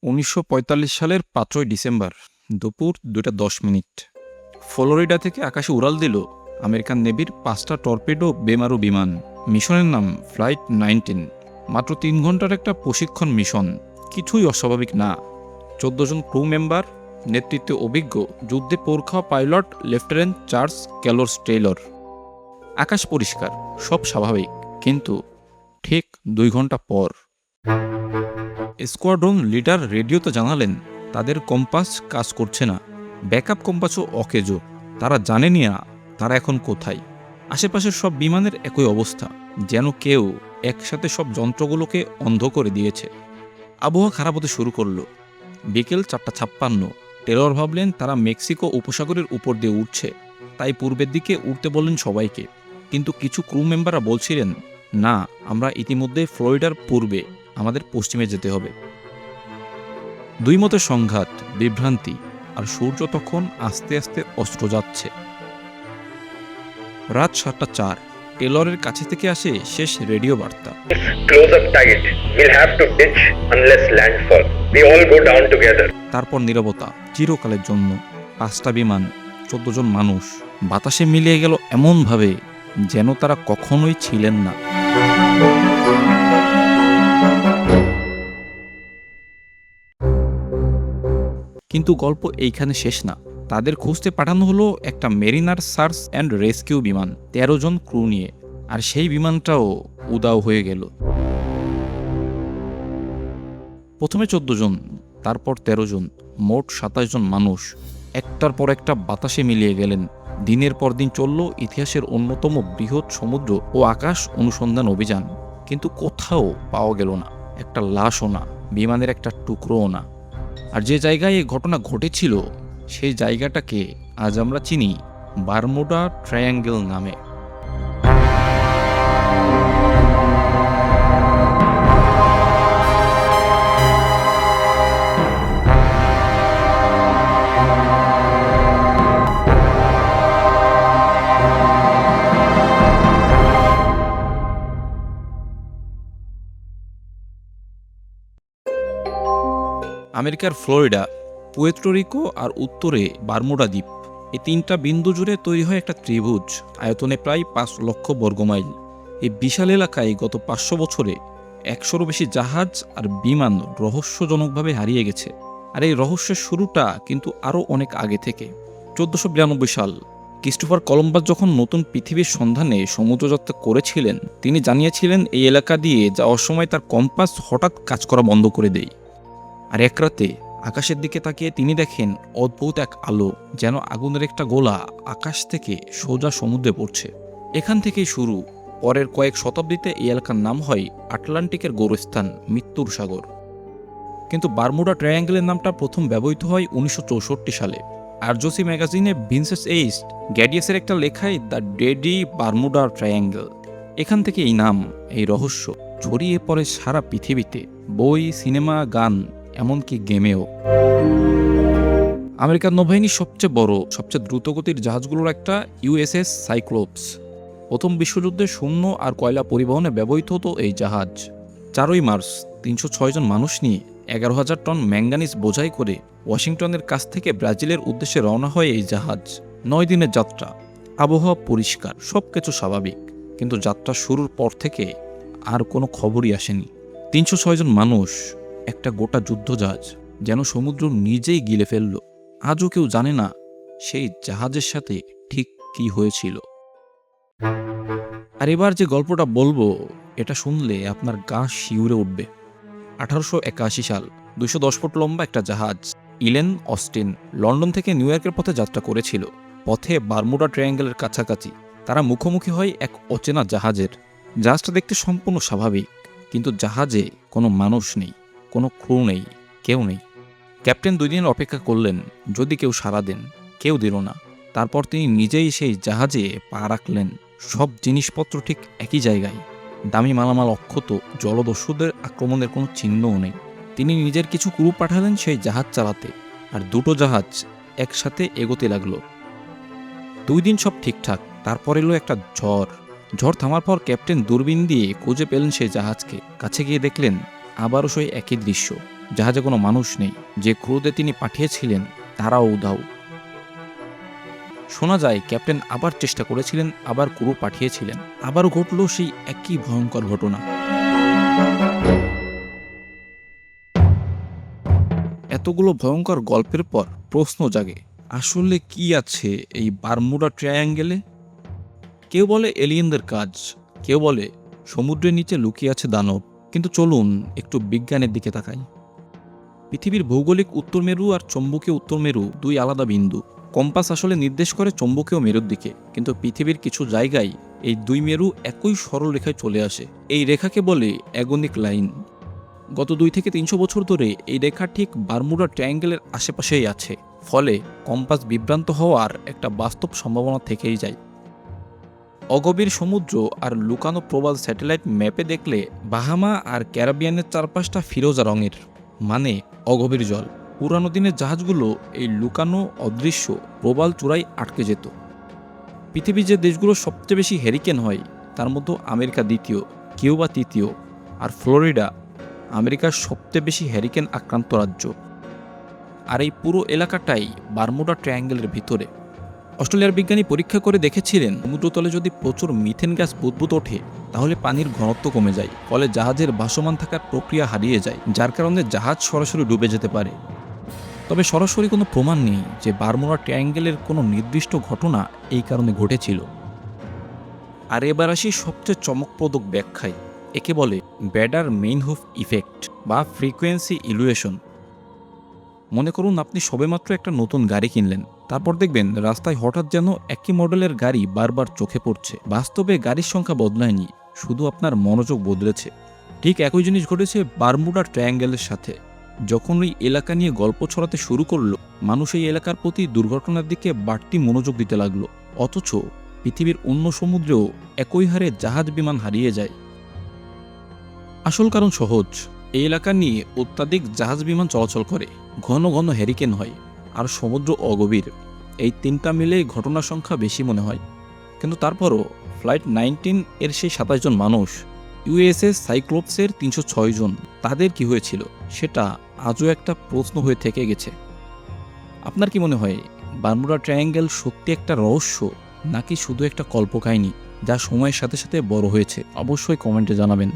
1945 সালের 5ই ডিসেম্বর দুপুর 2:10 ফ্লোরিডা থেকে আকাশে উড়াল দিল আমেরিকান নেভির 5টা টর্পেডো বেমারু বিমান। মিশনের নাম ফ্লাইট 19। মাত্র 3 ঘন্টার একটা প্রশিক্ষণ মিশন, কিছুই অস্বাভাবিক না। 14 জন ক্রু মেম্বার, নেতৃত্বে অভিজ্ঞ যুদ্ধে পোরখাওয়া পাইলট লেফটেন্যান্ট চার্লস ক্যালোর্স টেইলর। আকাশ পরিষ্কার, সব স্বাভাবিক, কিন্তু ঠিক 2 ঘন্টা পর স্কোয়াড্রন লিডার রেডিওতে জানালেন তাদের কম্পাস কাজ করছে না। ব্যাকআপ কম্পাসও অকেজো। তারা জানেনি না তারা এখন কোথায়। আশেপাশের সব বিমানের একই অবস্থা, যেন কেউ একসাথে সব যন্ত্রগুলোকে অন্ধ করে দিয়েছে। আবহাওয়া খারাপ হতে শুরু করলো। বিকেল 4:56। টেলর ভাবলেন তারা মেক্সিকো উপসাগরের উপর দিয়ে উঠছে, তাই পূর্বের দিকে উঠতে বললেন সবাইকে। কিন্তু কিছু ক্রু মেম্বাররা বলছিলেন, না, আমরা ইতিমধ্যে ফ্লোরিডার পূর্বে, আমাদের পশ্চিমে যেতে হবে। দুই মতের সংঘাত, বিভ্রান্তি, আর সূর্য তখন আস্তে আস্তে অস্ত যাচ্ছে। রাত 7:04। টেলরের কাছে থেকে আসে শেষ রেডিও বার্তা। Close up tight. We'll have to ditch unless landfall. We all go down together. তারপর নীরবতা, চিরকালের জন্য। 5টা বিমান, 14 জন মানুষ বাতাসে মিলিয়ে গেল এমনভাবে যেন তারা কখনোই ছিলেন না। কিন্তু গল্প এইখানে শেষ না। তাদের খুঁজতে পাঠানো হলো একটা মেরিনার সার্চ অ্যান্ড রেস্কিউ বিমান 13 জন ক্রু নিয়ে, আর সেই বিমানটাও উদাও হয়ে গেল। প্রথমে 14 জন, তারপর 13 জন, মোট 27 জন মানুষ একটার পর একটা বাতাসে মিলিয়ে গেলেন। দিনের পর দিন চলল ইতিহাসের অন্যতম বৃহৎ সমুদ্র ও আকাশ অনুসন্ধান অভিযান, কিন্তু কোথাও পাওয়া গেল না একটা লাশও না, বিমানের একটা টুকরোও না। আর যে জায়গায় এই ঘটনা ঘটেছিল সেই জায়গাটাকে আজ আমরা চিনি বারমুডা ট্রায়াঙ্গেল নামে। আমেরিকার ফ্লোরিডা, পুয়ের্তো রিকো আর উত্তরে বারমুডা দ্বীপ, এই 3টা বিন্দু জুড়ে তৈরি হয় একটা ত্রিভুজ, আয়তনে প্রায় 5 লক্ষ বর্গমাইল। এই বিশাল এলাকায় গত 500 বছরে 100রও বেশি জাহাজ আর বিমান রহস্যজনকভাবে হারিয়ে গেছে। আর এই রহস্যের শুরুটা কিন্তু আরও অনেক আগে থেকে। 1492 সাল ক্রিস্টোফার কলম্বাস যখন নতুন পৃথিবীর সন্ধানে সমুদ্রযাত্রা করেছিলেন, তিনি জানিয়েছিলেন এই এলাকা দিয়ে যাওয়ার সময় তার কম্পাস হঠাৎ কাজ করা বন্ধ করে দেয়। আর এক রাতে আকাশের দিকে তাকিয়ে তিনি দেখেন অদ্ভুত এক আলো, যেন আগুনের একটা গোলা আকাশ থেকে সোজা সমুদ্রে পড়ছে। এখান থেকেই শুরু। পরের কয়েক শতাব্দীতে এই এলাকার নাম হয় আটলান্টিকের গোরস্থান, মৃত্যুর সাগর। কিন্তু বারমুডা ট্রায়াঙ্গেলের নামটা প্রথম ব্যবহৃত হয় 1964 সালে। আরজোসি ম্যাগাজিনে ভিনসেন্ট এইস্ট গ্যাডিয়াসের একটা লেখায় দ্য ডেডি বারমুডা ট্রায়াঙ্গেল। এখান থেকে এই নাম, এই রহস্য ছড়িয়ে পড়ে সারা পৃথিবীতে, বই, সিনেমা, গান, এমনকি গেমেও। আমেরিকার নৌবাহিনীর সবচেয়ে বড়, সবচেয়ে দ্রুতগতির জাহাজগুলোর একটা ইউএসএস সাইক্লোপস। প্রথম বিশ্বযুদ্ধে সৈন্য আর কয়লা পরিবহনে ব্যবহৃত হতো এই জাহাজ। 4ই মার্চ 306 জন মানুষ নিয়ে 11,000 টন ম্যাঙ্গানিজ বোঝাই করে ওয়াশিংটনের কাছ থেকে ব্রাজিলের উদ্দেশ্যে রওনা হয় এই জাহাজ। 9 দিনের যাত্রা, আবহাওয়া পরিষ্কার, সবকিছু স্বাভাবিক। কিন্তু যাত্রা শুরুর পর থেকে আর কোনো খবরই আসেনি। 306 জন মানুষ, একটা গোটা যুদ্ধজাহাজ যেন সমুদ্র নিজেই গিলে ফেলল। আজও কেউ জানে না সেই জাহাজের সাথে ঠিক কি হয়েছিল। আর এবার যে গল্পটা বলবো, এটা শুনলে আপনার গা শিউরে উঠবে। 1881 সাল 210 ফুট লম্বা একটা জাহাজ ইলেন অস্টিন লন্ডন থেকে নিউ ইয়র্কের পথে যাত্রা করেছিল। পথে বারমুডা ট্রায়াঙ্গেলের কাছাকাছি তারা মুখোমুখি হয় এক অচেনা জাহাজের। জাহাজটা দেখতে সম্পূর্ণ স্বাভাবিক, কিন্তু জাহাজে কোনো মানুষ নেই, কোনো ক্রু নেই, কেউ নেই। ক্যাপ্টেন 2 দিন অপেক্ষা করলেন, যদি কেউ সাড়া দেন। কেউ দিল না। তারপর তিনি নিজেই সেই জাহাজে পা রাখলেন। সব জিনিসপত্র ঠিক একই জায়গায়, দামি মালামাল অক্ষত, জলদস্যুদের আক্রমণের কোনো চিহ্নও নেই। তিনি নিজের কিছু ক্রু পাঠালেন সেই জাহাজ চালাতে, আর 2টো জাহাজ একসাথে এগোতে লাগলো। 2 দিন সব ঠিকঠাক। তারপর এলো একটা ঝড়। ঝড় থামার পর ক্যাপ্টেন দূরবীন দিয়ে খুঁজে পেলেন সেই জাহাজকে। কাছে গিয়ে দেখলেন আবারও সেই একই দৃশ্য। জাহাজে কোনো মানুষ নেই, যে ক্রুদের তিনি পাঠিয়েছিলেন তারাও উধাও। শোনা যায় ক্যাপ্টেন আবার চেষ্টা করেছিলেন, আবার ক্রু পাঠিয়েছিলেন, আবারও ঘটল সেই একই ভয়ঙ্কর ঘটনা। এতগুলো ভয়ঙ্কর গল্পের পর প্রশ্ন জাগে, আসলে কি আছে এই বারমুডা ট্রায়াঙ্গেলে? কেউ বলে এলিয়েনদের কাজ, কেউ বলে সমুদ্রের নিচে লুকিয়ে আছে দানব। কিন্তু চলুন একটু বিজ্ঞানের দিকে তাকাই। পৃথিবীর ভৌগোলিক উত্তর মেরু আর চৌম্বকীয় উত্তর মেরু দুই আলাদা বিন্দু। কম্পাস আসলে নির্দেশ করে চৌম্বকীয় মেরুর দিকে, কিন্তু পৃথিবীর কিছু জায়গায় এই দুই মেরু একই সরল রেখায় চলে আসে। এই রেখাকে বলে অ্যাগনিক লাইন। গত 2 থেকে 300 বছর ধরে এই রেখা ঠিক বারমুডা ট্রায়াঙ্গেলের আশেপাশেই আছে, ফলে কম্পাস বিভ্রান্ত হওয়ার একটা বাস্তব সম্ভাবনা থেকেই যায়। অগভীর সমুদ্র আর লুকানো প্রবাল স্যাটেলাইট ম্যাপে দেখলে বাহামা আর ক্যারিবিয়ানের চারপাশটা ফিরোজা রঙের, মানে অগভীর জল। পুরানো দিনের জাহাজগুলো এই লুকানো অদৃশ্য প্রবাল চূড়ায় আটকে যেত। পৃথিবীর যে দেশগুলো সবচেয়ে বেশি হ্যারিকেন হয় তার মধ্যে আমেরিকা দ্বিতীয়, কিউবা তৃতীয়, আর ফ্লোরিডা আমেরিকার সবচেয়ে বেশি হ্যারিকেন আক্রান্ত রাজ্য। আর এই পুরো এলাকাটাই বারমুডা ট্রায়াঙ্গেলের ভিতরে। অস্ট্রেলিয়ার বিজ্ঞানী পরীক্ষা করে দেখেছিলেন সমুদ্রতলে যদি প্রচুর মিথেন গ্যাস বুদবুদ ওঠে তাহলে পানির ঘনত্ব কমে যায়, ফলে জাহাজের ভাসমান থাকার প্রক্রিয়া হারিয়ে যায়, যার কারণে জাহাজ সরাসরি ডুবে যেতে পারে। তবে সরাসরি কোনো প্রমাণ নেই যে বারমুডা ট্রায়াঙ্গেলের কোনো নির্দিষ্ট ঘটনা এই কারণে ঘটেছিল। আর এবার আসি সবচেয়ে চমকপ্রদ ব্যাখ্যায়। একে বলে ব্যাডার মেইনহোফ ইফেক্ট বা ফ্রিকোয়েন্সি ইলুয়েশন। মনে করুন আপনি সবেমাত্র একটা নতুন গাড়ি কিনলেন, তারপর দেখবেন রাস্তায় হঠাৎ যেন একই মডেলের গাড়ি বারবার চোখে পড়ছে। বাস্তবে গাড়ির সংখ্যা বদলায়নি, শুধু আপনার মনোযোগ বদলেছে। ঠিক একই জিনিস ঘটেছে বারমুডা ট্রায়াঙ্গেলের সাথে। যখন ওই এলাকা নিয়ে গল্প ছড়াতে শুরু করলো, মানুষ এই এলাকার প্রতি দুর্ঘটনার দিকে বাড়তি মনোযোগ দিতে লাগলো। অথচ পৃথিবীর অন্য সমুদ্রেও একই হারে জাহাজ বিমান হারিয়ে যায়। আসল কারণ সহজ, এই এলাকা নিয়ে অত্যাধিক জাহাজ বিমান চলাচল করে, ঘন ঘন হ্যারিকেন হয়, আর সমুদ্র অগভীর। এই তিনটা মিলে ঘটনার সংখ্যা বেশি মনে হয়। কিন্তু তারপরও ফ্লাইট 19 এর সেই 27 জন মানুষ, ইউএসএস সাইক্লোপসের 306 জন, তাদের কি হয়েছিল সেটা আজও একটা প্রশ্ন হয়ে থেকে গেছে। আপনার কি মনে হয় বারমুডা ট্রায়াঙ্গেল সত্যি একটা রহস্য, নাকি শুধু একটা কল্পকাহিনী যা সময়ের সাথে সাথে বড় হয়েছে? অবশ্যই কমেন্টে জানাবেন।